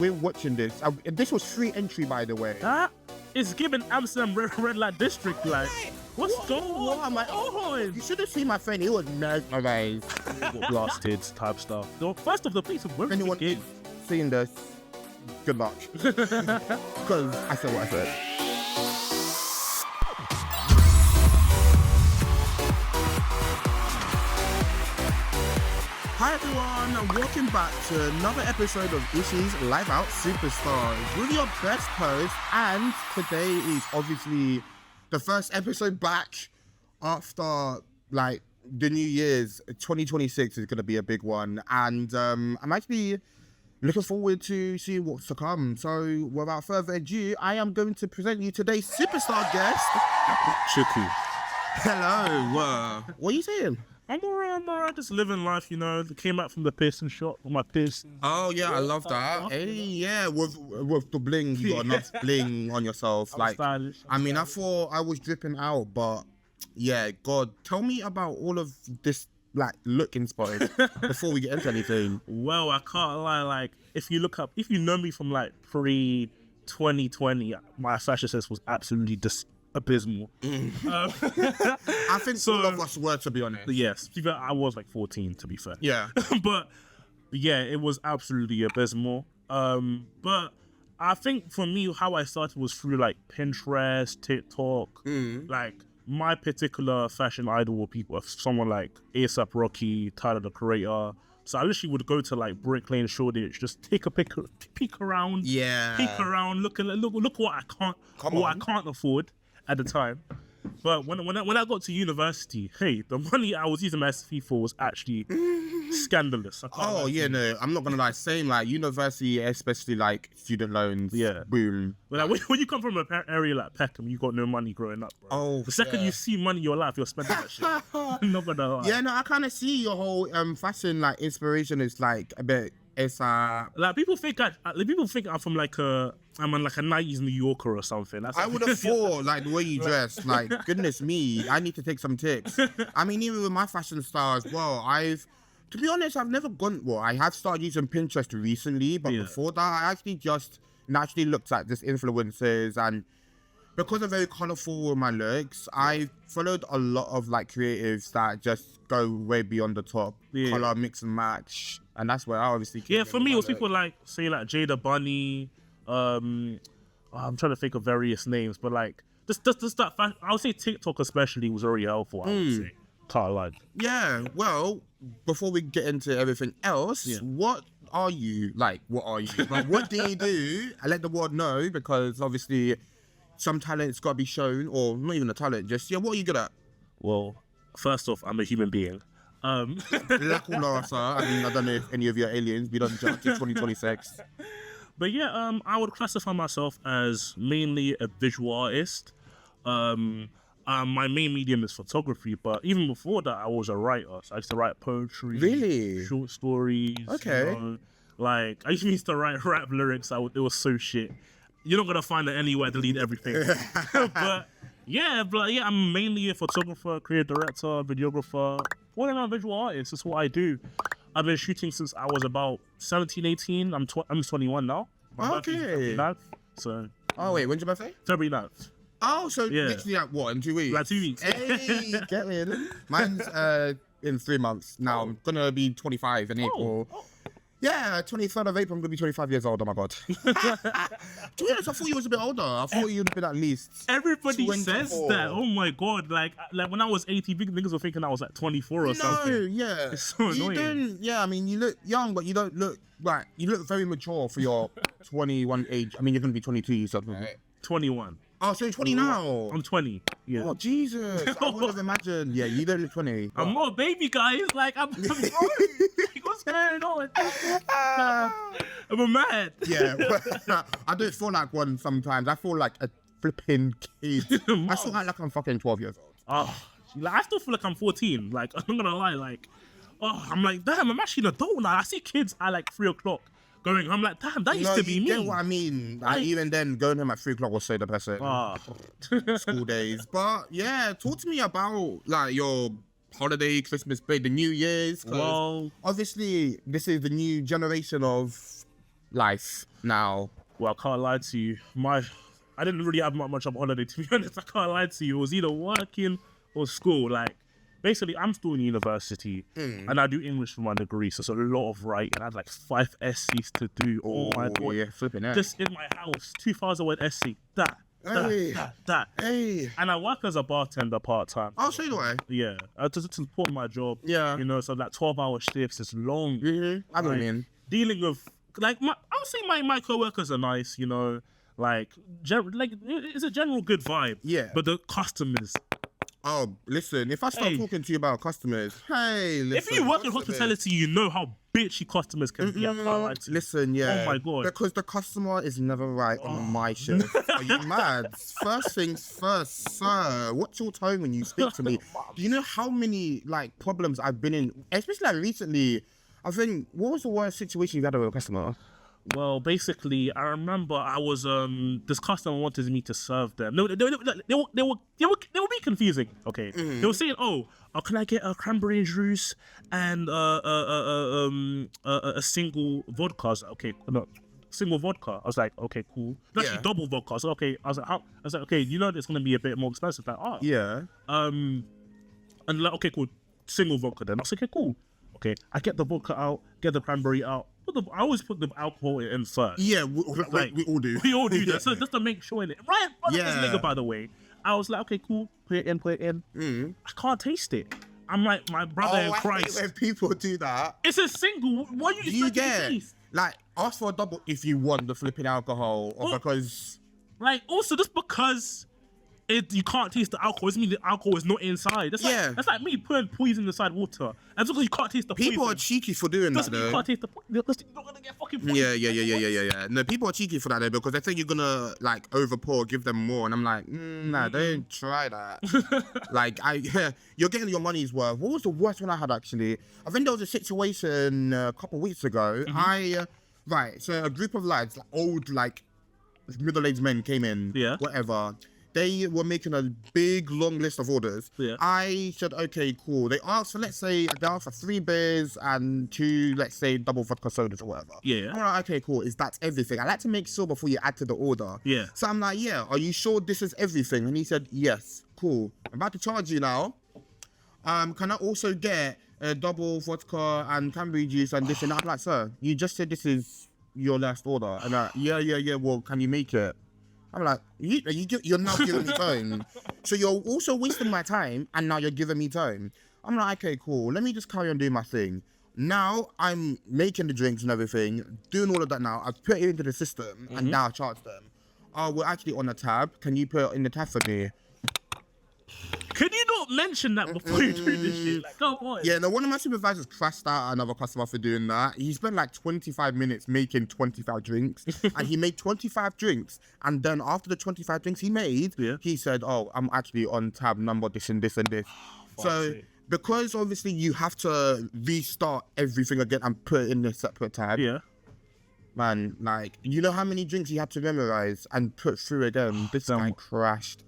We're watching this. This was free entry, by the way. That is giving Amsterdam red light district. Like, what's going on? You should have seen my friend. He was mesmerized. Blasted type stuff. The first of the place of women. Anyone seeing this? Good luck. Because I said what I said. Hi everyone, and welcome back to another episode of Ishi's Live Out Superstars with your best host. And today is obviously the first episode back after like the New Year's. 2026 is going to be a big one, and I'm actually looking forward to seeing what's to come. So without further ado, I am going to present you today's superstar guest, Chukwu. Hello. What are you saying? I'm alright, just living life, you know. Came back from the piercing shop with my piercing. Oh yeah, I love that. Hey, yeah, with the bling, you got enough bling on yourself. I'm stylish. I mean, I thought I was dripping out, but yeah, God, tell me about all of this like look inspired before we get into anything. Well, I can't lie. Like, if you know me from like pre-2020, my fashion sense was absolutely abysmal. I think all of us were, to be honest. Yes, I was like 14, to be fair. Yeah. But yeah, it was absolutely abysmal. But I think for me, how I started was through like Pinterest, TikTok. Like, my particular fashion idol were people, someone like A$AP Rocky, Tyler the Creator. So I literally would go to like Brick Lane, Shoreditch, just take a peek around. Yeah. Peek around, look what I can't afford at the time. But when I got to university, hey, the money I was using my SFE for was actually scandalous. Oh yeah, no, I'm not gonna lie. Same, like university, especially like student loans. Yeah, boom. But like when you come from an area like Peckham, you got no money growing up, bro. Oh, the second you see money in your life, you're spending that shit. Not gonna lie. Yeah, no, I kind of see your whole fashion like inspiration is like a bit. It's like people think I'm from like I'm on like a 90s New Yorker or something. I would have thought like the way you dress, like goodness me, I need to take some tips. I mean, even with my fashion style as well, to be honest, I've never gone. Well, I have started using Pinterest recently, but before that, I actually just naturally looked at just influencers, and because I'm very colourful with my looks, I followed a lot of like creatives that just go way beyond the top, colour mix and match, and that's where I obviously came for me it was people like say like Jada Bunny. I'm trying to think of various names, but like just that fashion, I would say TikTok especially was already helpful. I would say. Can't lie. Yeah, well, before we get into everything else, what are you? Like, what do you do? I let the world know, because obviously some talent's got to be shown, or not even a talent, just, what are you good at? Well, first off, I'm a human being. I mean, I don't know if any of your aliens, we don't jump to 2026. But yeah, I would classify myself as mainly a visual artist. My main medium is photography, but even before that, I was a writer. So I used to write poetry, really, short stories. Okay, you know, like I used to write rap lyrics. It was so shit. You're not gonna find it anywhere. Delete everything. but I'm mainly a photographer, creative director, videographer. Well, I'm a visual artist. That's what I do. I've been shooting since I was about 17, 18. I'm 21 now. Okay. So. Oh wait, when's your birthday? February 9th. Oh, so literally like what, in 2 weeks? Like 2 weeks. Hey, get me in. Mine's in 3 months. Now I'm gonna be 25 in April. Yeah, 23rd of April, I'm gonna be 25 years old. Oh my God. To be honest, I thought you was a bit older. I thought you'd been at least. Everybody 24. Says that. Oh my God. Like when I was 18, big niggas were thinking I was like 24 or something. No, yeah. It's so annoying. I mean, you look young, but you don't look like, you look very mature for your 21 age. I mean, you're gonna be 22, you said. 21. Oh, so you're 20 now? I'm 20, yeah. Oh, Jesus. I would have imagined. Yeah, you don't look 20. I'm more baby, guys. Like, I'm what's going on? I'm mad. Yeah, I don't feel like one sometimes. I feel like a flipping kid. I feel like I'm fucking 12 years old. Oh, like, I still feel like I'm 14. Like, I'm not gonna lie. Like, I'm like, damn, I'm actually an adult now. I see kids at like 3 o'clock. I'm like, damn, that used to be me. You get what I mean? Like, even then, going home at 3 o'clock was so depressing. School days. But yeah, talk to me about like your holiday, Christmas break, the New Year's. Well, obviously, this is the new generation of life now? Well, I can't lie to you. I didn't really have much of a holiday, to be honest. I can't lie to you. It was either working or school. Like, basically, I'm still in university and I do English for my degree, so it's a lot of writing. I had like 5 essays to do. Oh my God. Yeah, flipping out. Just in my house, 2,000 word essay. That. Hey. And I work as a bartender part-time. Oh, so do I. Yeah. Just to support my job. Yeah. You know, so like 12-hour shifts is long. Mm-hmm. I know what you mean. Dealing with, like, I would say my co-workers are nice, you know. Like, it's a general good vibe. Yeah. But the customers. Oh, listen, if I start talking to you about customers, hey, listen. If you work in hospitality, you know how bitchy customers can be. Listen, yeah. Oh my God. Because the customer is never right on my shift. Are you mad? First things first, sir. What's your tone when you speak to me? Do you know how many, like, problems I've been in? Especially, like, recently, I think, what was the worst situation you've had with a customer? Well, basically, I remember I was this customer wanted me to serve them. No, they were being confusing. Okay, they were saying, "Oh, can I get a cranberry juice and a single vodka?" I was like, "Okay, no, single vodka." I was like, "Okay, cool." Actually, double vodka. So okay, I was like, "How?" I was like, "Okay, you know it's gonna be a bit more expensive." Like, oh, yeah. And like, okay, cool, single vodka. Then I was like, "Okay, cool." Okay, I get the vodka out, get the cranberry out. I always put the alcohol in first. Yeah, we all do. We all do that. So just to make sure in it. Right, this nigga, by the way. I was like, okay, cool. Put it in. I can't taste it. I'm like, my brother in Christ. When people do that. It's a single. What are you expecting to taste? Like, ask for a double if you want the flipping alcohol or because... Like, also, just because... you can't taste the alcohol doesn't mean the alcohol is not inside. That's like me putting poison inside water. And because you can't taste the poison. People are cheeky for doing that, though. You can't taste the poison. You're not gonna get fucking poison. Yeah. No, people are cheeky for that, though, because they think you're gonna, like, overpour, give them more. And I'm like, nah, don't try that. Like, you're getting your money's worth. What was the worst one I had, actually? I think there was a situation a couple of weeks ago. So a group of lads, like, old, like, middle-aged men came in. Yeah. Whatever. They were making a big, long list of orders. Yeah. I said, okay, cool. They asked for, let's say, 3 beers and 2, let's say, double vodka sodas or whatever. Yeah. I'm like, okay, cool. Is that everything? I like to make sure before you add to the order. Yeah. So I'm like, yeah, are you sure this is everything? And he said, yes. Cool. I'm about to charge you now. Can I also get a double vodka and cranberry juice and this and that? I'm like, sir, you just said this is your last order. And I'm like, yeah. Well, can you make it? I'm like, you're now giving me time. So you're also wasting my time, and now you're giving me time. I'm like, okay, cool. Let me just carry on doing my thing. Now I'm making the drinks and everything, doing all of that now. I've put it into the system, and now I charge them. Oh, we're actually on a tab. Can you put it in the tab for me? Can you not mention that before you do this shit? Like, come on. Yeah, no, one of my supervisors crashed out another customer for doing that. He spent like 25 minutes making 25 drinks. And he made 25 drinks. And then after the 25 drinks he made, he said, oh, I'm actually on tab number this and this and this. So, because obviously you have to restart everything again and put it in a separate tab. Yeah. Man, like, you know how many drinks you had to memorize and put through again? This guy crashed.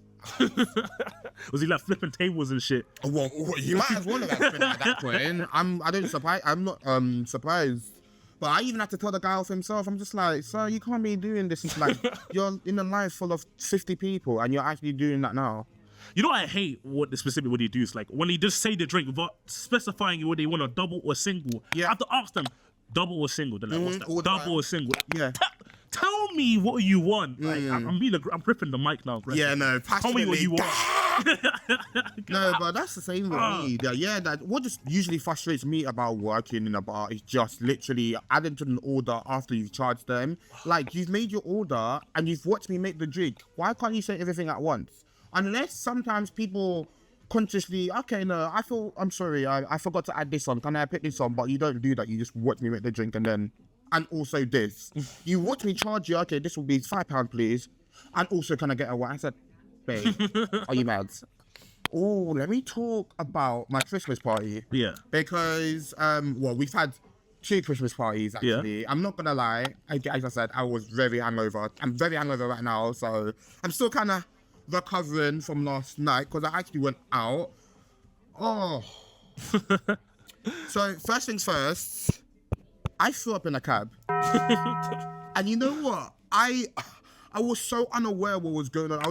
Was he like flipping tables and shit? Well, you might as well have been at that point. I'm not surprised. But I even had to tell the guy off himself. I'm just like, sir, you can't be doing this. It's like you're in a life full of 50 people and you're actually doing that now. You know what I hate what he do is like when he just say the drink without specifying whether they want a double or single. Yeah. I have to ask them, double or single. They're like, what's that? Double or single? Yeah. Tell me what you want. Like, I'm gripping the mic now. Yeah, no, tell me what you want. No, but that's the same with me. What just usually frustrates me about working in a bar is just literally adding to an order after you've charged them. Like, you've made your order and you've watched me make the drink. Why can't you say everything at once? Unless sometimes people consciously, okay, no, I'm sorry, I forgot to add this on. Can I put this on? But you don't do that. You just watch me make the drink and then... And also this. You watch me charge you, okay, this will be £5, please. And also, can I get a what? I said, babe, are you mad? Oh, let me talk about my Christmas party. Yeah. Because, we've had 2 Christmas parties, actually. Yeah. I'm not going to lie. As I said, I was very hungover. I'm very hungover right now, so I'm still kind of recovering from last night because I actually went out. Oh. So, first things first... I threw up in a cab. And you know what? I was so unaware what was going on. I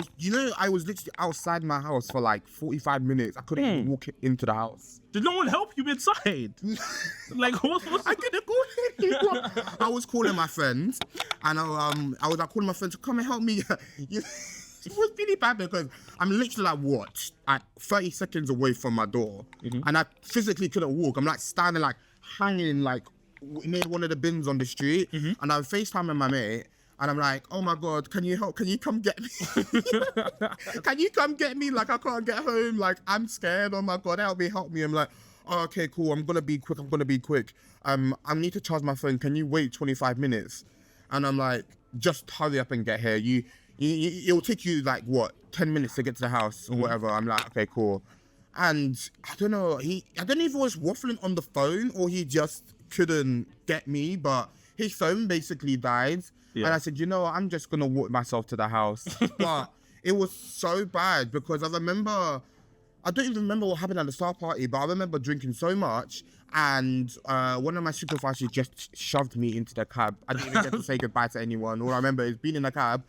was literally outside my house for like 45 minutes. I couldn't even walk into the house. Did no one help you inside? Like, what? I couldn't call anyone. I was calling my friends, and I was like calling my friends to come and help me. It was really bad because I'm literally like 30 seconds away from my door, and I physically couldn't walk. I'm like standing, like hanging, like near one of the bins on the street, and I'm FaceTiming my mate. And I'm like, oh my God, can you help? Can you come get me? Can you come get me? Like, I can't get home. Like, I'm scared. Oh my God, help me. I'm like, oh, okay, cool. I'm going to be quick. I need to charge my phone. Can you wait 25 minutes? And I'm like, just hurry up and get here. It'll take you like, 10 minutes to get to the house or whatever. I'm like, okay, cool. And I don't know, I don't know if he was waffling on the phone or he just couldn't get me, but his phone basically died. Yeah. And I said, you know what, I'm just going to walk myself to the house. But it was so bad because I don't even remember what happened at the start party, but I remember drinking so much and one of my supervisors just shoved me into the cab. I didn't even get to say goodbye to anyone. All I remember is being in the cab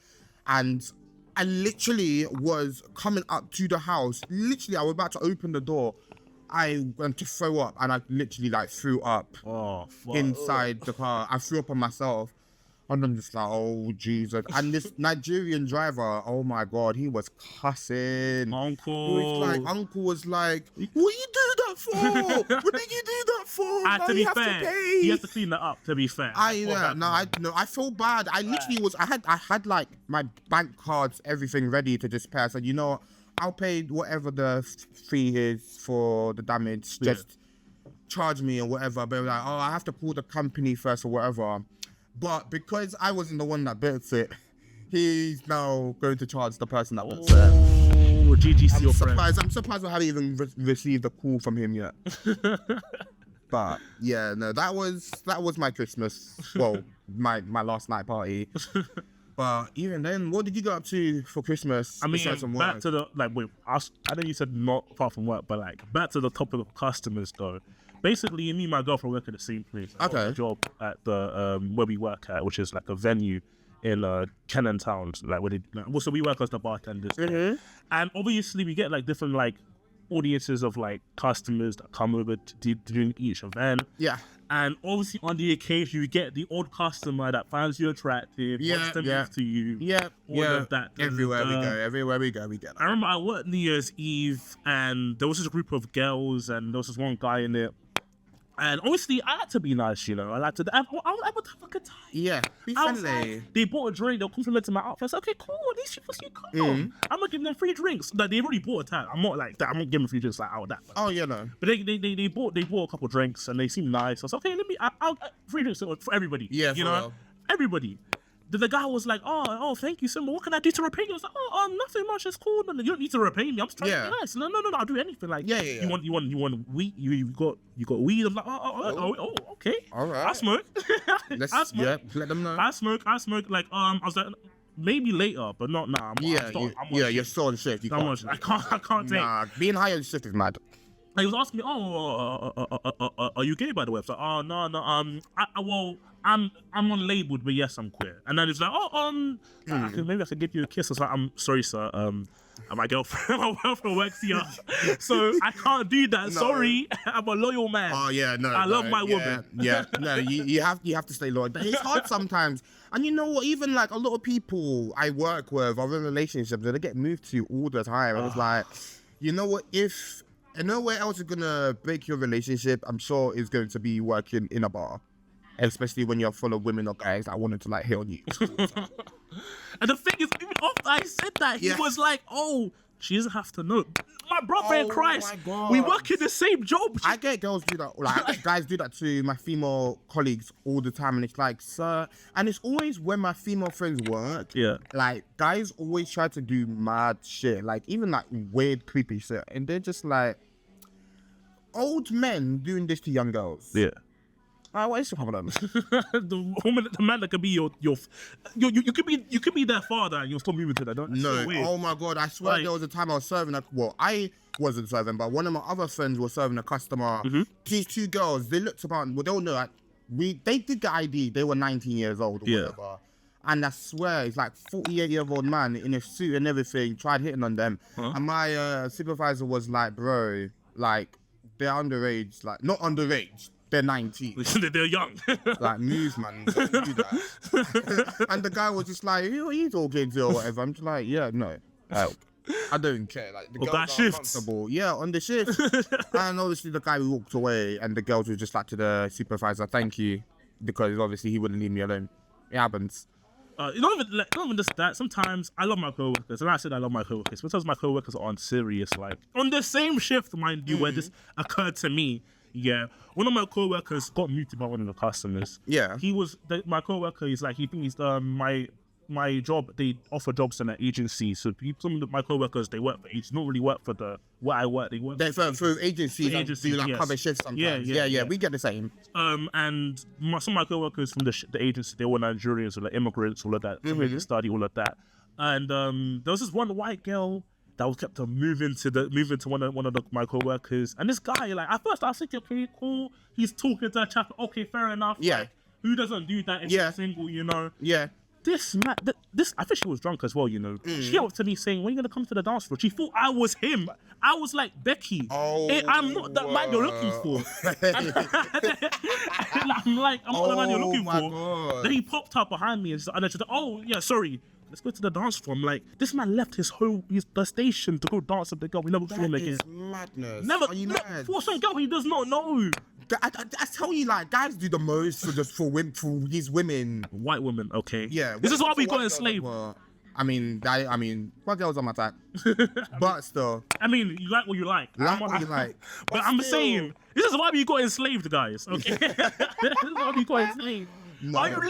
and I literally was coming up to the house. Literally, I was about to open the door. I went to throw up and I literally like threw up inside the car. I threw up on myself. And I'm just like, oh, Jesus. And this Nigerian driver, oh, my God, he was cussing. Uncle was like, what you do that for? What did you do that for? To be fair, he has to clean that up, to be fair. I feel bad. I literally I had like my bank cards, everything ready to just pay. I said, you know what? I'll pay whatever the fee is for the damage. Just charge me or whatever. But like, oh, I have to call the company first or whatever. But because I wasn't the one that built it, he's now going to charge the person that built it. Oh, GGC, your friend. I'm surprised I haven't even received a call from him yet. But yeah, no, that was my Christmas. Well, my last night party. But even then, what did you go up to for Christmas? I mean, back to the I know you said not apart from work, but like back to the topic of customers though. Basically, me and my girlfriend work at the same place. I got a job at the where we work at, which is like a venue in Kennan Town. So we work as the bartenders, and obviously we get like different like audiences of like customers that come over to during each event. Yeah. And obviously on the occasion you get the odd customer that finds you attractive, wants to move to you. All of that. Everywhere we go, we get that. I remember I worked New Year's Eve and there was this group of girls and there was this one guy in it. And obviously, I like to be nice, you know. I was able to have a good time. Yeah, be friendly. Like, they bought a drink, they were complimenting my outfit. I said, okay, cool, these people see cool. I'm not giving them free drinks. Like, they already bought a time. I'm not like that. I'm not giving free drinks like out of that. Oh, yeah, no. But they bought a couple of drinks and they seemed nice. I was like, okay, I'll free drinks for everybody. Yeah, you know, real. Everybody. The guy was like, oh, thank you so much. What can I do to repay you? I was like, nothing much. It's cool. No, you don't need to repay me. I'm just trying to be nice. No, I'll do anything. Like, You want weed? You got weed? I'm like, oh, okay. All right. I smoke. I smoke. Yeah, let them know. I smoke. Like, I was like, maybe later, but not now. You're still on shift. I can't take. Nah, being high on shift is mad. He was asking me, are you gay by the way? I was like, oh no, I'm unlabeled, but yes, I'm queer. And then he's like, maybe I could give you a kiss. I was like, I'm sorry, sir. My girlfriend works here, so I can't do that. No. Sorry, I'm a loyal man. Oh yeah, no. I love my woman. Yeah, no, you have to stay loyal. But it's hard sometimes. And you know what? Even like a lot of people I work with are in relationships that they get moved to all the time. I was like, you know what? If nowhere else is gonna break your relationship, I'm sure it's going to be working in a bar. Especially when you're full of women or guys that wanted to like hit on you. And the thing is, even after I said that, he was like, oh, she doesn't have to know. My brother in Christ, we work in the same job. I get girls do that, like I get guys do that to my female colleagues all the time. And it's like, sir, and it's always when my female friends work. Yeah. Like guys always try to do mad shit, like even like weird, creepy shit. And they're just like, old men doing this to young girls. Yeah. What is the problem? the man that could be you could be their father and you'll still moving to that. No, oh my God, I swear there was a time I was serving I wasn't serving, but one of my other friends was serving a customer. These two girls, they looked about, well, they all know, they did the ID. They were 19 years old or whatever. And I swear, it's like 48-year-old man in a suit and everything tried hitting on them. And my supervisor was like, bro, like, they're underage. Like, not underage. They're 19. They're young. Like, move, man. Don't do that. And the guy was just like, who are you talking to or whatever? I'm just like, yeah, no. Help. I don't care. Like, the girls are uncomfortable. Yeah, on the shift. And obviously the guy walked away and the girls were just like to the supervisor, thank you. Because obviously he wouldn't leave me alone. It happens. Not even just that. Sometimes I love my coworkers, and I said I love my coworkers. Sometimes my coworkers are on serious, like on the same shift, mind you, where this occurred to me. Yeah, one of my coworkers got muted by one of the customers. Yeah, my coworker is like, he thinks my job. They offer jobs in an agency, so some of my coworkers, they work for agencies, don't really work for what I work. They work through agencies. Do like cover shifts sometimes. Yeah. We get the same. And some of my coworkers from the agency, they were Nigerians or like immigrants, all of that. They really study all of that. And there was this one white girl that was kept on moving to one of my coworkers. And this guy, like, at first I was thinking, okay, cool. He's talking to a chap. Okay, fair enough. Yeah. Like, who doesn't do that if you're single, you know? Yeah. This I think she was drunk as well, you know. She came up to me saying, when are you gonna come to the dance floor? She thought I was him. I was like, Becky, I'm not that man you're looking for. I'm like, I'm not the man you're looking for. God. Then he popped up behind me and she's like, oh yeah, sorry. Let's go to the dance floor. I'm like, this man left the station to go dance with the girl. We never saw him again. That is madness. Are you mad? For some girl he does not know. I tell you, like, guys do the most for these women. White women, okay. Yeah. This is why we got enslaved. I mean, what girls on my type? But still. I mean, you like what you like. But I'm saying, this is why we got enslaved, guys. Okay. This is why we got enslaved. No. Why are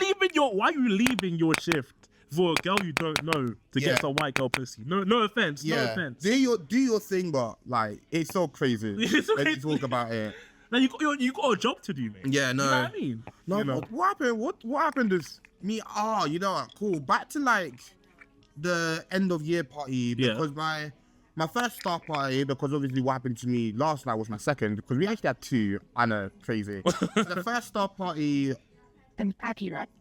you leaving your shift for a girl you don't know to get some white girl pussy? No offense. No offense. Do your thing, but like, it's so crazy. When you talk about it. Now you got a job to do, man. Yeah, no. You know what I mean? No, you know? What happened? What happened is me. You know what? Cool. Back to like the end of year party because my first star party, because obviously what happened to me last night was my second, because we actually had two. I know, crazy. The first star party,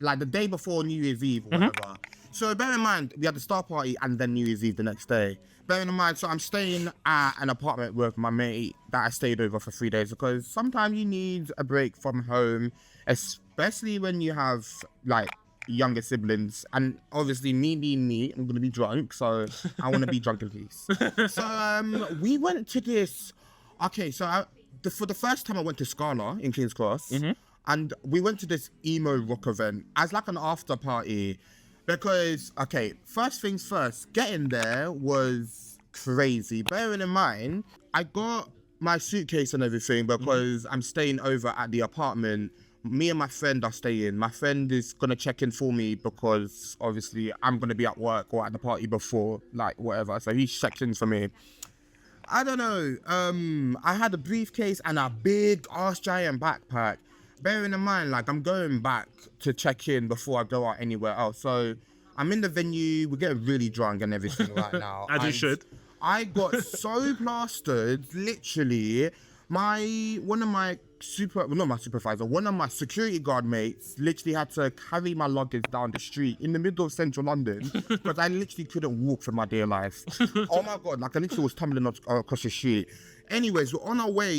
like the day before New Year's Eve or whatever. So bear in mind, we had the star party and then New Year's Eve the next day. Bearing in mind, so I'm staying at an apartment with my mate that I stayed over for 3 days because sometimes you need a break from home, especially when you have like younger siblings. And obviously me being me, I'm gonna be drunk, so I want to be drunk in peace. So we went to this. Okay, so for the first time I went to Scala in King's Cross, and we went to this emo rock event as like an after party. Because, okay, first things first, getting there was crazy. Bearing in mind, I got my suitcase and everything because I'm staying over at the apartment. Me and my friend are staying. My friend is going to check in for me because, obviously, I'm going to be at work or at the party before, like, whatever. So he's checked in for me. I don't know. I had a briefcase and a big ass giant backpack. Bearing in mind, like, I'm going back to check in before I go out anywhere else. So I'm in the venue. We're getting really drunk and everything right now. As you should. I got so plastered, literally. One of my security guard mates literally had to carry my luggage down the street in the middle of central London because I literally couldn't walk for my dear life. Oh my God, like I literally was tumbling across the street. Anyways, we're on our way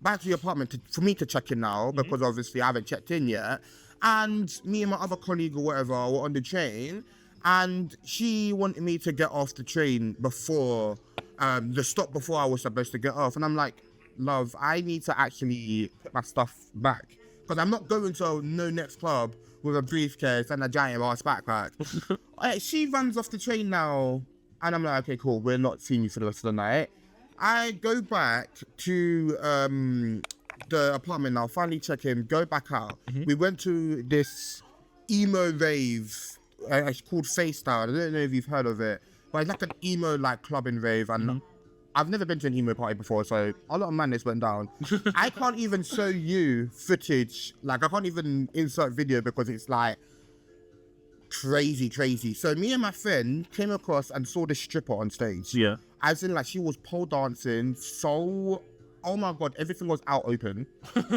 back to the apartment for me to check in now because obviously I haven't checked in yet. And me and my other colleague or whatever were on the train and she wanted me to get off the train before the stop before I was supposed to get off. And I'm like, love, I need to actually put my stuff back because I'm not going to no next club with a briefcase and a giant ass backpack. She runs off the train now and I'm like, okay, cool, we're not seeing you for the rest of the night. I go back to the apartment now, finally check in, go back out. We went to this emo rave, it's called Face Style. I don't know if you've heard of it, but it's like an emo like clubbing rave and I've never been to an emo party before, so a lot of madness went down. I can't even show you footage, like I can't even insert video because it's like crazy. So me and my friend came across and saw this stripper on stage. Yeah. As in like she was pole dancing, so oh my God, everything was out open.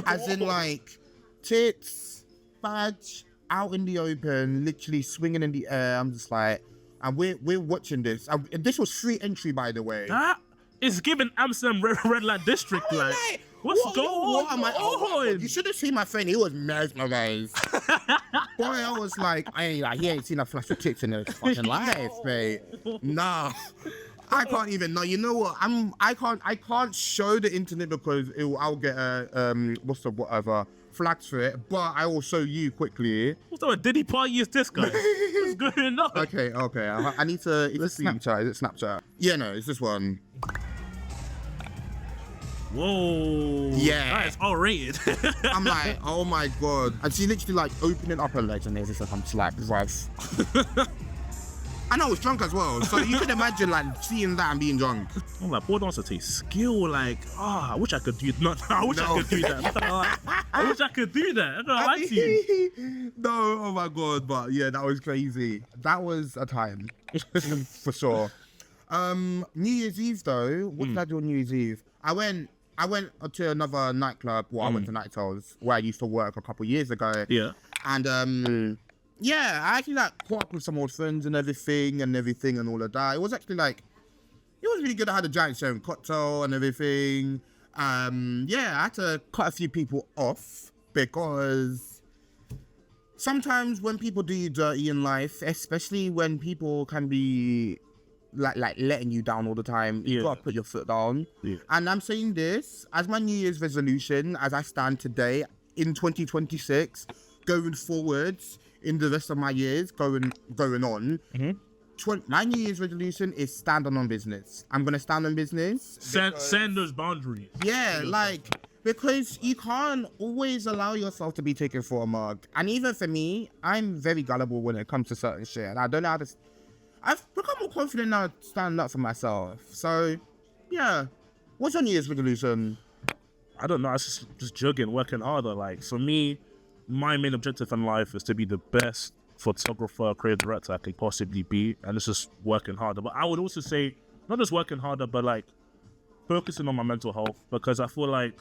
As in like tits, badge, out in the open, literally swinging in the air. I'm just like, and we're watching this. And this was free entry, by the way. That is giving Amsterdam red light district like. What's going on? Oh, you should have seen my friend. He was mesmerized. Boy, I was like, he ain't seen a flash of tits in his fucking life, mate. Nah. I can't even. No, you know what? I can't show the internet because I'll get whatever flags for it. But I will show you quickly. What's that? Diddy party is this guy? What's going on? Okay. I need to. Is it Snapchat? Is it Snapchat? Yeah, no, it's this one. Whoa. Yeah. That is R-rated. I'm like, oh my god. And she literally like opening up her legs and there's this like, I'm just like, bruv. And I was drunk as well, so you can imagine like seeing that and being drunk. I'm like, pole dancer takes skill. Like, I wish I could do that. I wish I could do that. I wish I could do that. I'm gonna lie to you. No, oh my god, but yeah, that was crazy. That was a time for sure. New Year's Eve though. What did I do on New Year's Eve? I went to another nightclub. Well, I went to Night Tales where I used to work a couple of years ago. Yeah. And yeah, I actually like caught up with some old friends and everything and all of that. It was actually like, it was really good. I had a giant sharing cocktail and everything. Yeah, I had to cut a few people off because sometimes when people do you dirty in life, especially when people can be like letting you down all the time, you gotta put your foot down. Yeah. And I'm saying this as my New Year's resolution, as I stand today in 2026, going forwards in the rest of my years, going on. My New Year's resolution is stand on business. I'm gonna stand on business. Send those boundaries. Yeah, like because you can't always allow yourself to be taken for a mug. And even for me, I'm very gullible when it comes to certain shit, and I don't know how to. I've become more confident now standing up for myself. So, yeah. What's your New Year's resolution? I don't know. It's just jogging, working harder. Like, for me, my main objective in life is to be the best photographer, creative director I can possibly be. And it's just working harder. But I would also say, not just working harder, but, like, focusing on my mental health. Because I feel like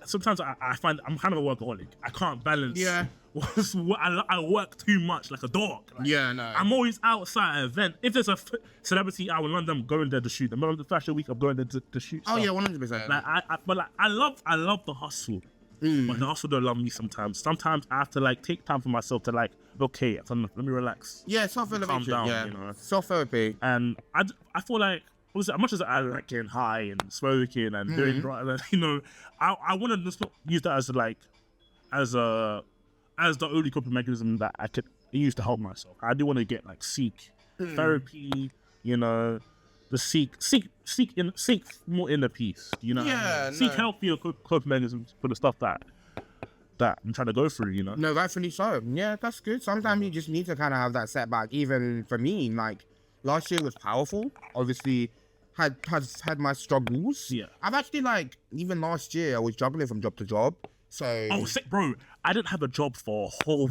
sometimes I find I'm kind of a workaholic. I can't balance. Yeah. I work too much like a dog. Like, yeah, no. I'm always outside at an event. If there's a celebrity out in London, I'm going there to shoot. I'm on the fashion week, I'm going there to shoot. Oh stuff. yeah, 100%. Like I love the hustle. But the hustle don't love me sometimes. Sometimes I have to like take time for myself to like, okay, let me relax. Yeah, self-elevation. Calm down, yeah. you know. Self-therapy. And I feel like as much as I like getting high and smoking and doing right, you know, I want to just not use that as like as the only coping mechanism that I could use to help myself. I do want to get like seek therapy, you know, seek more inner peace, you know. Yeah, seek healthier coping mechanisms for the stuff that I'm trying to go through, you know. No, rightfully so. Yeah, that's good. Sometimes you just need to kind of have that setback. Even for me, like last year was powerful. Obviously, had my struggles. Yeah. I've actually like even last year I was juggling from job to job. So sick, bro. I didn't have a job for a whole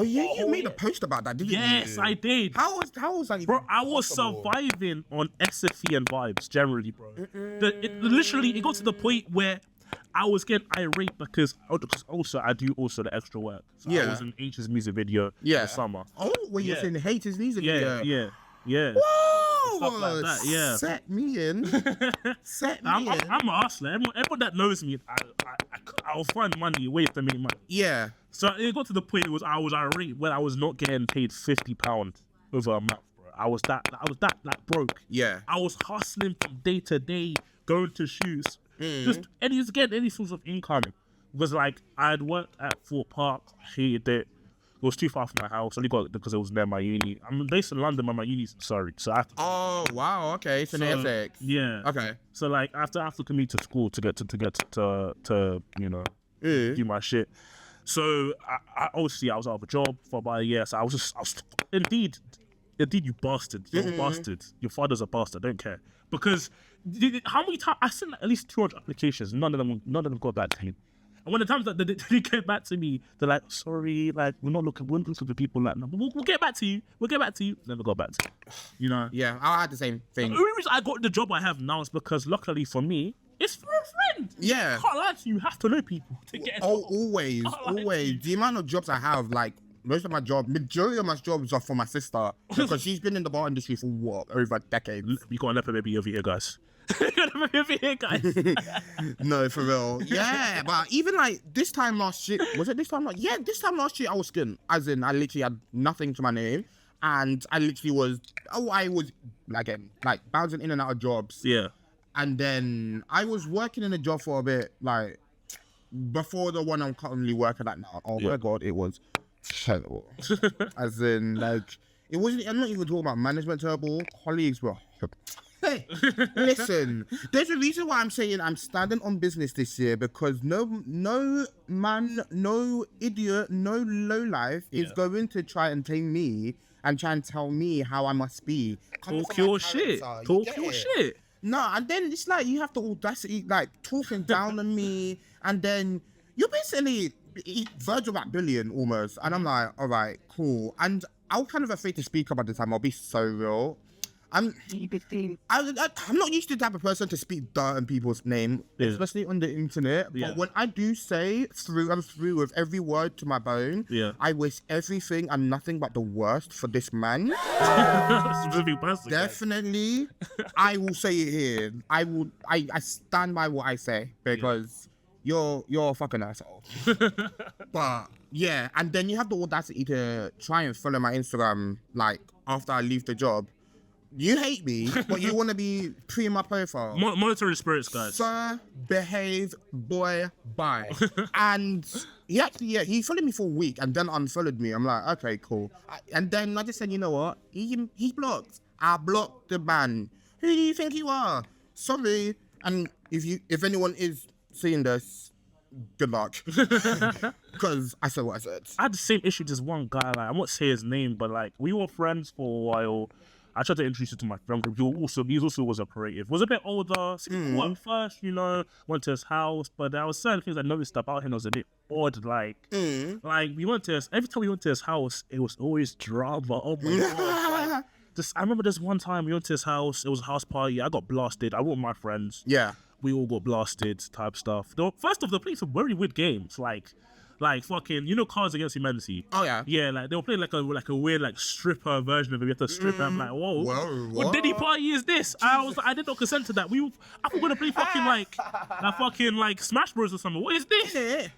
year. You made a post about that, didn't you? Yes, I did. How was that even bro, I was possible? surviving on SFE and vibes generally, bro. It got to the point where I was getting irate because also I do the extra work. So I was in H's music video in the summer. Oh, when you're saying hate his music video. Yeah. Whoa! Stuff like that, yeah. Set me in. I'm a hustler. Everyone that knows me, I'll find ways to make money. Yeah. So it got to the point I was irate when I was not getting paid £50 over a month, bro. I was that like broke. Yeah. I was hustling from day to day, going to shoots, just getting any source of income. Because like I had worked at Fort Park, hated it. It was too far from my house. I only got it because it was near my uni. I'm based in London, but my uni's in Surrey, so I have to. Oh wow, okay, it's in Essex. Yeah. Okay. So like I have to commute to school to get to you know do my shit. So I obviously I was out of a job for about a year. So I was indeed you bastard. You're a bastard. Your father's a bastard. Don't care because how many times I sent at least 200 applications. None of them got back to me. And when the times that they came back to me, they're like, sorry, like we're not looking for people like that. We'll get back to you. Never got back to you. You know? Yeah, I had the same thing. The only reason I got the job I have now is because luckily for me, It's for a friend. Yeah. I can't lie to you. You have to know people to get it. Always. The amount of jobs I have, like, most of my jobs, majority of my jobs are for my sister because she's been in the bar industry for what, over a decade. We got a Nepo baby over here, guys. No, for real. Yeah, but even like this time last year, was it this time? Yeah, this time last year I was skint. As in, I literally had nothing to my name, and I literally was. I was like bouncing in and out of jobs. Yeah. And then I was working in a job for a bit, like before the one I'm currently working at now. Oh my god, it was terrible. As in, like, it wasn't. I'm not even talking about management terrible. Colleagues were. Hey, listen. There's a reason why I'm saying I'm standing on business this year, because no man, no idiot, no lowlife is going to try and tame me and try and tell me how I must be. Talk your shit. Talk your shit. No, and then it's like you have the audacity, like, talking down on me, and then you're basically verge of that billion almost. And I'm like, all right, cool. And I was kind of afraid to speak up at the time. I'll be so real. I'm not used to the type of person to speak dirt on people's name, especially on the internet. But when I do say through and through with every word to my bone, I wish everything and nothing but the worst for this man. Definitely, I will say it here. I stand by what I say, because you're a fucking asshole. But yeah, and then you have the audacity to try and follow my Instagram, like, after I leave the job. You hate me, but you want to be pre my profile. Monetary spirits, guys. Sir, behave, boy, bye. And he followed me for a week and then unfollowed me. I'm like, okay, cool. And then I just said, you know what? He blocked. I blocked the man. Who do you think you are? Sorry. And if anyone is seeing this, good luck. Because I said what I said. I had the same issue with this one guy. Like, I won't say his name, but like, we were friends for a while. I tried to introduce him to my friend group. He also was a creative. Was a bit older. At first, went to his house, but there was certain things I noticed about him that was a bit odd. Like we went to every time we went to his house, it was always drama. Oh my god! I remember this one time we went to his house. It was a house party. I got blasted. I went with my friends. Yeah, we all got blasted. Type stuff. First off, they played some very weird games. Like fucking, Cards Against Humanity. Oh yeah. Yeah, like they were playing like a weird like stripper version of it. We have to strip. I'm like, whoa, what Diddy party is this? I did not consent to that. I thought we were gonna play fucking like Smash Bros or something. What is this?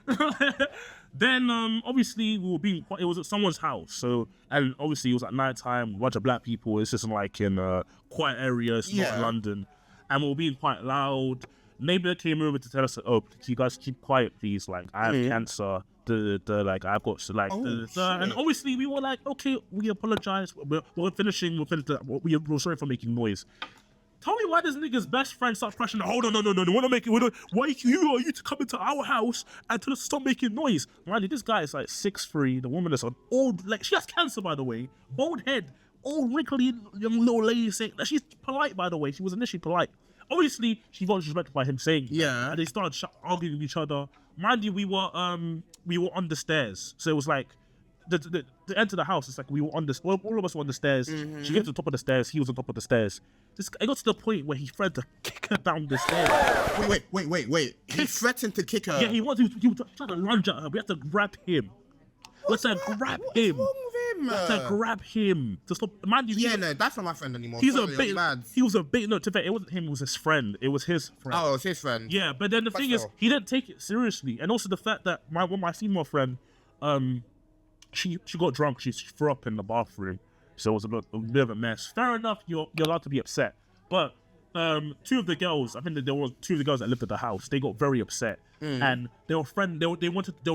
Then obviously it was at someone's house. So, and obviously it was at night time. A bunch of black people. It's just like in a quiet area. It's not London, and we were being quite loud. Neighbor came over to tell us, oh, you guys keep quiet, please. Like, I have cancer. Like, I've got and obviously we were like, okay, we apologize. We're finishing. We're sorry for making noise. Tell me why this nigga's best friend starts crashing. Hold on, no. Wanna make it? Why are you to come into our house and tell us to stop making noise? Mind you, this guy is like 6'3". The woman is old, like she has cancer, by the way, bald head, old wrinkly young little lady saying that she's polite. By the way, she was initially polite. Obviously, she got disrespected by him saying and they started arguing with each other. Mind you, we were on the stairs, so it was like the enter the house. It's like we were on the all of us were on the stairs. She get to the top of the stairs. He was on top of the stairs. It got to the point where he threatened to kick her down the stairs. Wait. He threatened to kick her. Yeah, he was trying to lunge at her. We had to grab him. Let's grab him. What's wrong with him? Let's grab him to stop. Man, no, that's not my friend anymore. He was a bit. No, to be fair, it wasn't him. It was his friend. It was his friend. Oh, it was his friend. Yeah, but then the thing is, he didn't take it seriously, and also the fact that my female friend, she got drunk. She threw up in the bathroom, so it was a bit of a mess. Fair enough. You're allowed to be upset, but two of the girls, I think that there were two of the girls that lived at the house. They got very upset, and they were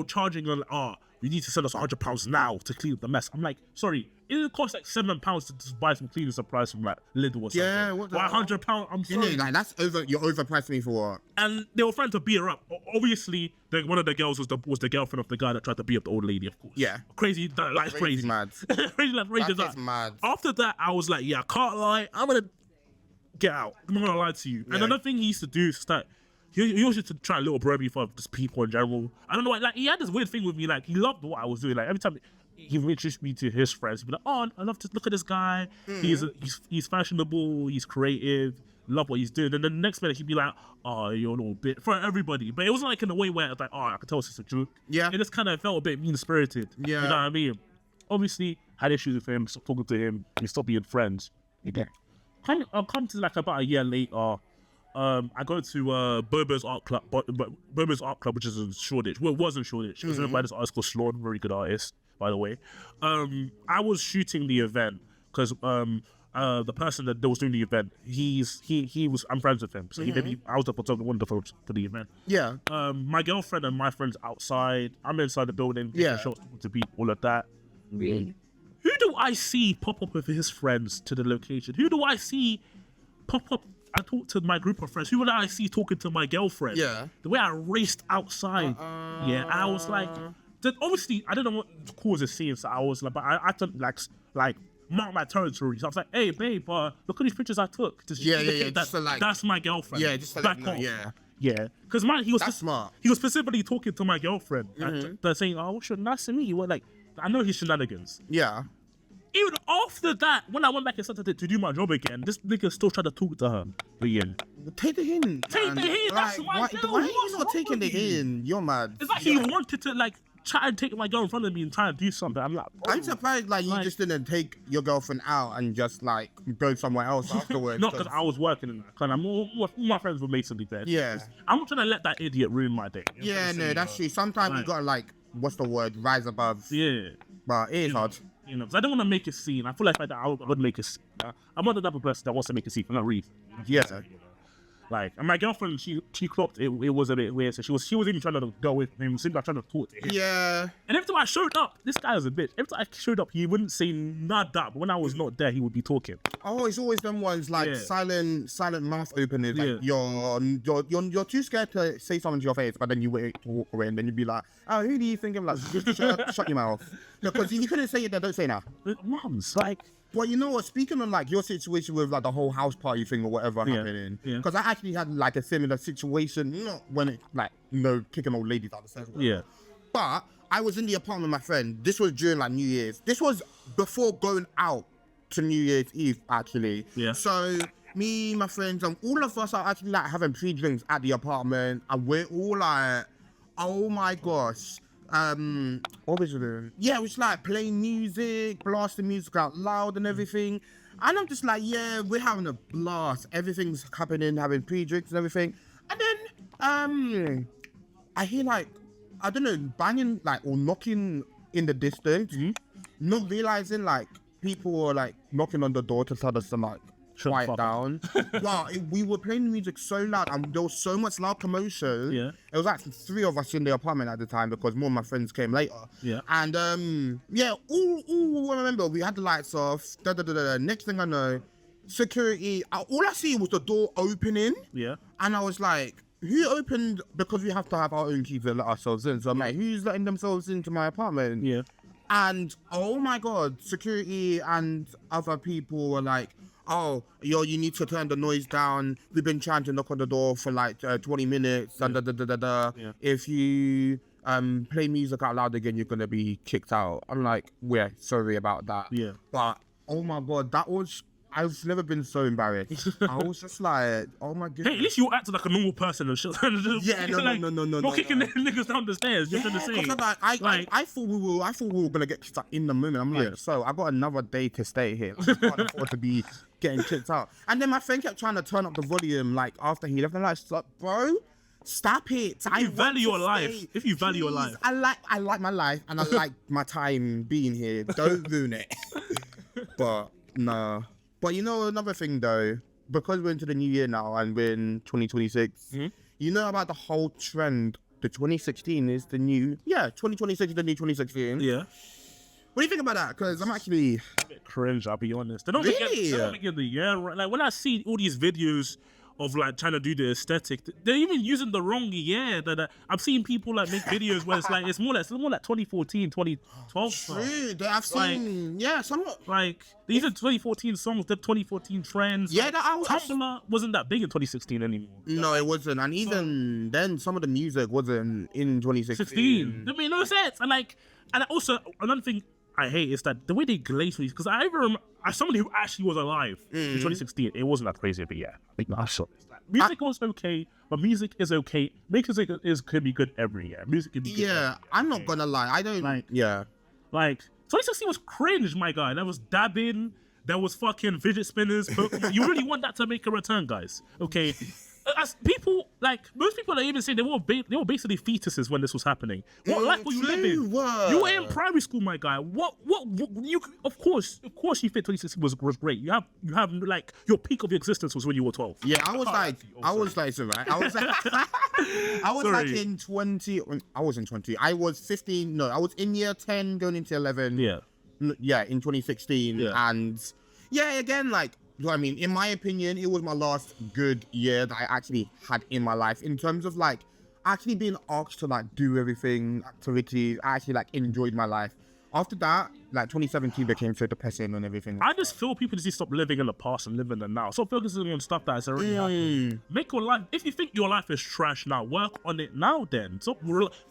charging her. You need to send us £100 now to clean up the mess. I'm like, sorry, it costs like £7 to just buy some cleaning supplies from like Lidl or something. Yeah, what the £100? I'm sorry. Like that's you're overpricing me for what? And they were trying to beat her up. Obviously, one of the girls was the girlfriend of the guy that tried to beat up the old lady, of course. Yeah. Crazy, life's crazy. Mad. Crazy life, That's mad. After that, I was like, yeah, I can't lie. I'm gonna get out. I'm not gonna lie to you. And another thing he used to do is that he used to try a little bro me for just people in general. I don't know why. Like, he had this weird thing with me. Like, he loved what I was doing. Like, every time he introduced me to his friends, he'd be like, oh, I love to look at this guy. He's fashionable. He's creative. love what he's doing. And then the next minute, he'd be like, oh, you're a little bit for everybody. But it wasn't like in a way where it's like, oh, I could tell it's just a joke. Yeah. It just kind of felt a bit mean-spirited. Yeah. You know what I mean? Obviously, had issues with him, stopped talking to him, we stopped being friends. Okay. I'll come to like about a year later. I go to Bobo's Art Club, Bobo's Art Club, which is in Shoreditch. Well, it was in Shoreditch. It was run by this artist called Sloan, very good artist, by the way. I was shooting the event because the person that was doing the event, I'm friends with him, so I was the photographer, one of the photos for the event. Yeah. My girlfriend and my friends outside. I'm inside the building. Yeah. Shots to people, all of that. Who do I see pop up with his friends to the location? Who do I see pop up? I talk to my group of friends. Who would I see talking to my girlfriend? Yeah. The way I raced outside. Yeah, I was like, obviously, I didn't want to cause a scene, so I was like, but I had to like mark my territory. So I was like, hey, babe, look at these pictures I took. Just Just to, like, that's my girlfriend. Yeah, just to back let you know, off. yeah. Yeah, because That's smart. He was specifically talking to my girlfriend. They're saying, oh, nice to meet you. Like, I know his shenanigans. Yeah. Even after that, when I went back and started to do my job again, this nigga still tried to talk to her. But yeah. Take the hint. Take the hint, that's my girl. Why are What's you not taking wrong the with you? hint? You're mad. It's like he wanted to like try and take my girl in front of me and try and do something. I'm like, I'm surprised like you just didn't take your girlfriend out and just like go somewhere else afterwards. not because I was working in that. Kind of, my friends were basically there. Yeah. I'm not trying to let that idiot ruin my day. You know what Yeah, I'm no, saying? that's true. Sometimes you gotta like, what's the word? Rise above. Yeah. But it is hard. You know, because I don't want to make a scene. I feel like I would make a scene. I'm not the type of person that wants to make a scene for no reason. Yeah. Like, and my girlfriend, she clocked it. It was a bit weird. So she was even trying to go with him. Seemed like trying to talk to him. Yeah. And every time I showed up, this guy was a bitch. Every time I showed up, he wouldn't say nada. But when I was not there, he would be talking. Oh, it's always them ones like silent mouth openers. Like you're too scared to say something to your face, but then you wait to walk away, and then you'd be like, oh, who do you think I'm like? Just shut your mouth. Because if you couldn't say it, then don't say now. Mums, like. Well, you know what? Speaking of like your situation with like the whole house party thing or whatever happening, because I actually had like a similar situation. Not when it like kicking old ladies out the stairs. Yeah. But I was in the apartment with my friend. This was during like New Year's. This was before going out to New Year's Eve actually. Yeah. So me, my friends, and all of us are actually like having pre-drinks at the apartment, and we're all like, oh my gosh. What was it doing? Yeah, it was like playing music, blasting music out loud and everything. And I'm just like, yeah, we're having a blast. Everything's happening, having pre-drinks and everything. And then, I hear like, I don't know, banging like or knocking in the distance, not realizing like people were like knocking on the door to tell us to like quiet down. Wow, we were playing the music so loud and there was so much loud commotion. Yeah. It was actually 3 of us in the apartment at the time because more of my friends came later. Yeah. And all I remember, we had the lights off. Next thing I know, security, all I see was the door opening. Yeah. And I was like, who opened, because we have to have our own keys to let ourselves in. So I'm like, who's letting themselves into my apartment? Yeah. And oh my God, security and other people were like, oh, you need to turn the noise down. We've been trying to knock on the door for like 20 minutes. Yeah. If you play music out loud again, you're going to be kicked out. I'm like, we're sorry about that. Yeah. But oh my God, I've never been so embarrassed. I was just like, oh my goodness. Hey, at least you acted like a normal person and shit. Yeah, no. Not kicking niggas down the stairs. You're trying to say. I thought we were gonna get stuck in the moment. I'm like, so I got another day to stay here. I can't afford to be getting kicked out. And then my friend kept trying to turn up the volume like after he left. And I'm like, stop, bro. Stop it. If you value your life. If you value your life. I like my life and I like my time being here. Don't ruin it. But no. But you know another thing though, because we're into the new year now and we're in 2026, you know about the whole trend, the 2016 is the new, 2026 is the new 2016. Yeah. What do you think about that? Because I'm actually a bit cringe, I'll be honest. They don't get the year right. Like when I see all these videos of like trying to do the aesthetic, they're even using the wrong year. I've seen people like make videos where it's more like 2014, 2012. True, I've seen somewhat. Like these are 2014 songs, the 2014 trends. Yeah, Tumblr wasn't that big in 2016 anymore. No, it wasn't, and even then, some of the music wasn't in 2016. It made no sense, and also another thing. I hate is that the way they glaze me, because I remember, as somebody who actually was alive in 2016, it wasn't that crazy, but yeah, I think I saw this. Music was okay, but music is okay. Music could be good every year. Music could be good. Yeah, I'm not gonna lie. I don't Like- Yeah. Like 2016 was cringe, my guy. There was dabbing, there was fucking fidget spinners. You really want that to make a return, guys? Okay. As people, like most people, are even saying they were basically fetuses when this was happening. What life were you living? You were in primary school, my guy. What you? Of course, you think 2016 was great. You have like your peak of your existence was when you were 12. Yeah, I was like, it's alright. I was like, I was like in 20. I wasn't 20. I was 15. No, I was in year 10, going into 11. Yeah. Yeah, in 2016, Yeah. and yeah, again, like. I mean, in my opinion, it was my last good year that I actually had in my life in terms of like actually being asked to like do everything, activities. I actually like enjoyed my life. After that, like 2017 became so depressing and everything. I just feel people just need to stop living in the past and live in the now. Stop focusing on stuff that is already happening. Make your life. If you think your life is trash now, work on it now. Then stop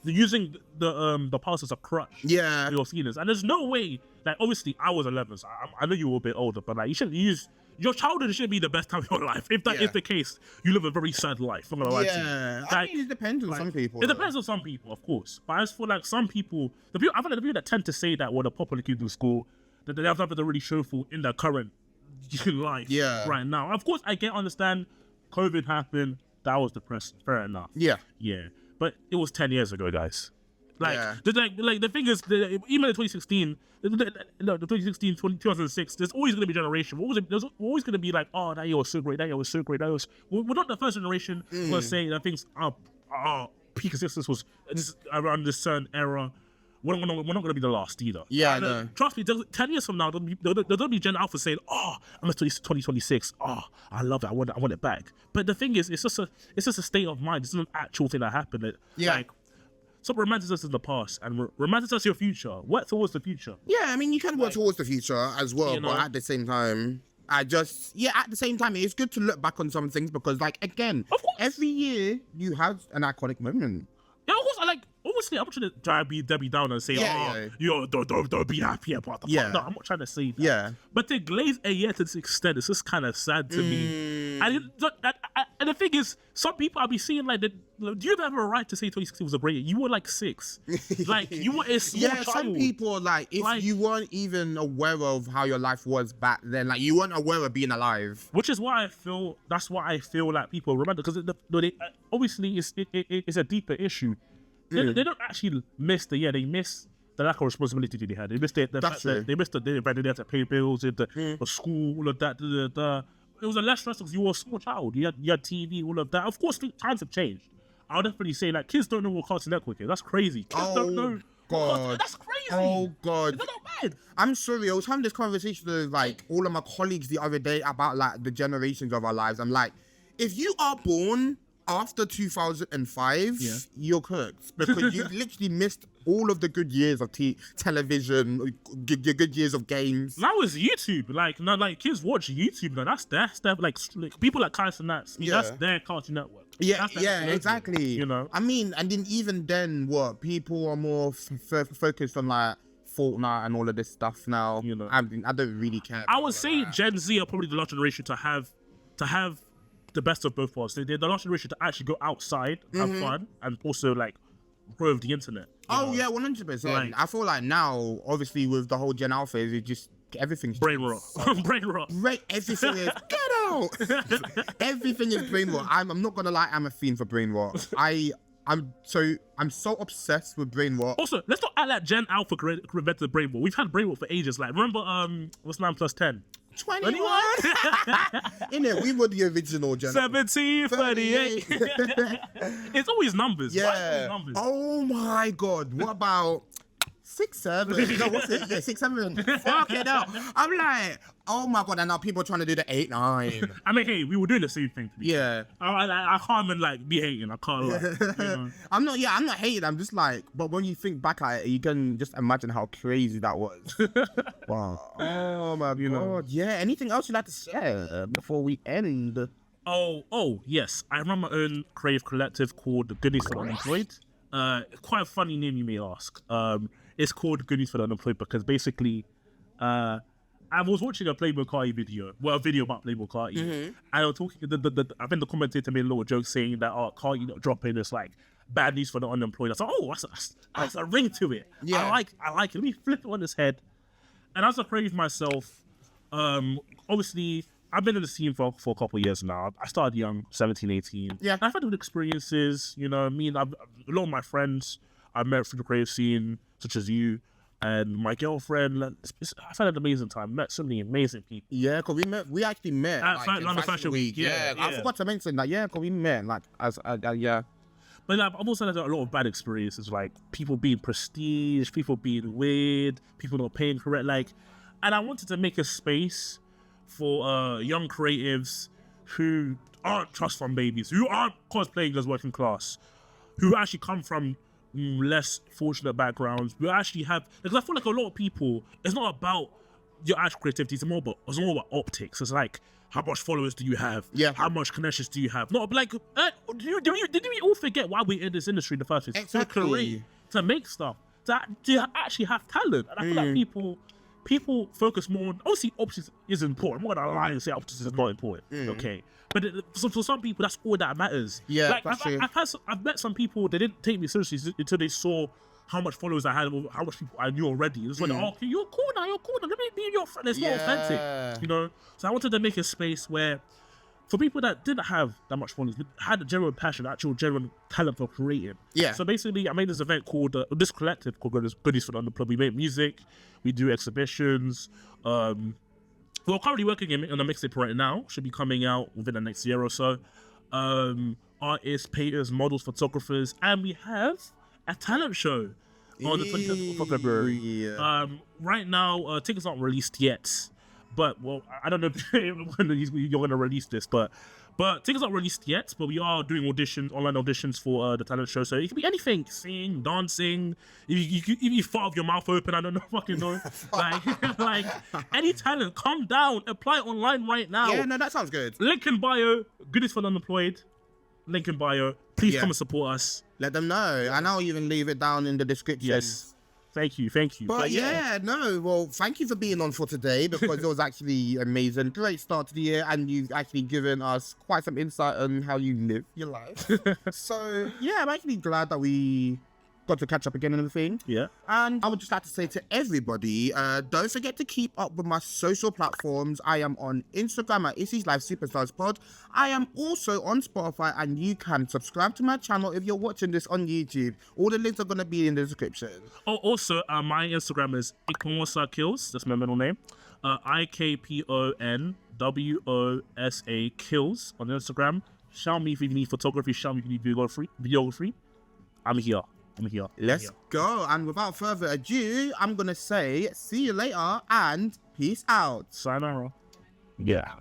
using the past as a crutch. Yeah. For your feelings. And there's no way. Like obviously, I was 11, so I know you were a bit older, but like you shouldn't use. Your childhood shouldn't be the best time of your life. If that is the case, you live a very sad life. I'm gonna lie to you. Yeah, Like, I mean, it depends on some people. It depends on some people, of course. But I just feel like some people, I feel like the people that tend to say that when they're popular kids in school, that they have something to really show for in their current life right now. Of course, I understand COVID happened. That was depressing. Fair enough. Yeah. Yeah. But it was 10 years ago, guys. Like, Yeah. the thing is, even in 2016, the 2016, 2006, there's always going to be a generation. There's always going to be like, oh, that year was so great, that year was so great. We're not the first generation to say that things our peak existence was around this certain era. We're not going to be the last either. Yeah, And, I know. Trust me, 10 years from now, there'll be Gen Alpha saying, oh, I'm at 2026. Oh, I love it. I want it back. But the thing is, it's just a state of mind. It's not an actual thing that happened. Like, stop romanticizing the past and romanticize your future. Work towards the future. Yeah, I mean, you can work towards the future as well, You know? but at the same time, at the same time, it's good to look back on some things because, like, again, Of course. every year you have an iconic moment. Yeah, of course. Obviously, I'm not trying to drive Debbie down and say, don't be happy about the fuck. No, I'm not trying to say that. Yeah. But to glaze a year to this extent, it's just kind of sad to me. And the thing is, some people I'll be seeing like, do you have a right to say 2016 was a great year? You were like 6. Like, you were a small child. Some people, like, if you weren't even aware of how your life was back then, like, you weren't aware of being alive. Which is why that's why I feel like people remember, because obviously it's a deeper issue. They don't actually miss the year, they miss the lack of responsibility they had. They missed the fact that they missed they had to pay bills, the school, all of that. It was a less stressful because you were a small child. You had TV, all of that. Of course, times have changed. I'll definitely say like kids don't know what Cartoon Network is. That's crazy. Kids don't know. God. That's crazy. Oh God. Is that not bad? I'm sorry, I was having this conversation with like all of my colleagues the other day about like the generations of our lives. I'm like, if you are born after 2005, you're cooked because you literally missed all of the good years of television, good years of games. That was YouTube. Like kids watch YouTube. Now that's their like people like Cartoon Network. That's their Cartoon Network. Yeah, That's their exactly. You know, I mean, and then even then, what people are more focused on like Fortnite and all of this stuff now. You know, I don't really care. I would say Gen Z are probably the last generation to have the best of both worlds. They're the last generation to actually go outside, have fun, and also like grow with the internet. Oh yeah, 100%. I feel like now, obviously, with the whole Gen Alpha, it just everything's brain rot. Brain rot. Everything is get out. Everything is brain rot. I'm not gonna lie, I'm a fiend for brain rot. I'm so obsessed with brain rot. Also, let's not act like Gen Alpha invented brain rot. We've had brain rot for ages. Like, remember what's 9 plus 10? 21. Innit, we were the original Gen 17, 38. It's always numbers. Yeah. Why is it always numbers? Oh my God. What about 6, 7? No, what's it? Yeah, 6, 7. Fuck it out. I'm like, oh my God. And now people are trying to do the 8, 9. I mean, hey, we were doing the same thing. Yeah. I can't even like be hating. I can't lie. You know? I'm not hating. I'm just like, but when you think back at it, you can just imagine how crazy that was. Wow. Oh my God. Yeah. Anything else you'd like to share before we end? Oh, yes. I run my own creative collective called The Goodies for Unemployed. Quite a funny name, you may ask. it's called Goodies for the Unemployed because basically, I was watching a Playboy Carti video, a video about Playboy Carti, and I was talking. I think the commentator made a little joke saying that Carti not dropping is like bad news for the unemployed. I was like, oh, that's a ring to it. Yeah. I like it. Let me flip it on his head. And as I praised myself, obviously I've been in the scene for a couple of years now. I started young, 17, 18. Yeah. And I've had good experiences. You know, a lot of my friends I met through the creative scene, such as you. And my girlfriend, I've had an amazing time. Met so many amazing people. Yeah, because we actually met At in London Fashion Week. Yeah, I forgot to mention that. Yeah, because we met like yeah. But like, I've also had a lot of bad experiences, like people being prestige, people being weird, people not paying correct. And I wanted to make a space for young creatives who aren't trust fund babies, who aren't cosplaying as working class, who actually come from less fortunate backgrounds. We actually have, because I feel like a lot of people, it's not about your actual creativity, it's more about optics. It's like, how much followers do you have? Yeah. How much connections do you have? Not like, did we all forget why we're in this industry in the first place? Exactly. To create, to make stuff, to actually have talent. And I feel like people focus more on, obviously optics is important. I'm not gonna lie and say optics is not important, okay? But for some people, that's all that matters. Yeah, like that's true. I've met some people, they didn't take me seriously until they saw how much followers I had, how much people I knew already. It was like, oh, okay, you're cool now, let me be your friend. It's not authentic, you know? So I wanted to make a space where, for people that didn't have that much followers, but had a genuine passion, actual genuine talent for creating. Yeah. So basically, I made this event called, this collective called Goodies for the Unemployed. We make music, we do exhibitions. We're currently working on a mixtape right now, should be coming out within the next year or so. Artists, painters, models, photographers, and we have a talent show on the 25th of February. Yeah. Right now, tickets aren't released yet, but well, I don't know when you're going to release this, but tickets aren't released yet. But we are doing online auditions for the talent show. So it can be anything: singing, dancing. If you fart with your mouth open, I don't know, fucking know. like any talent, come down, apply online right now. Yeah, no, that sounds good. Link in bio. Goodies for the Unemployed. Link in bio. Please come and support us. Let them know, and I'll even leave it down in the description. Yes. Thank you. But yeah, no, well, thank you for being on for today because it was actually amazing. Great start to the year, and you've actually given us quite some insight on how you live your life. So yeah, I'm actually glad that we got to catch up again and everything. Yeah. And I would just like to say to everybody, don't forget to keep up with my social platforms. I am on Instagram at Issy's Life Superstars Pod. I am also on Spotify, and you can subscribe to my channel if you're watching this on YouTube. All the links are going to be in the description. Oh, also, my Instagram is Ikponwosa Kills. That's my middle name. IKPONWOSA Kills on Instagram. Shout me if you need photography. Shout me if you need videography. I'm here. Let's go. And without further ado, I'm going to say see you later and peace out. Sayonara. Yeah.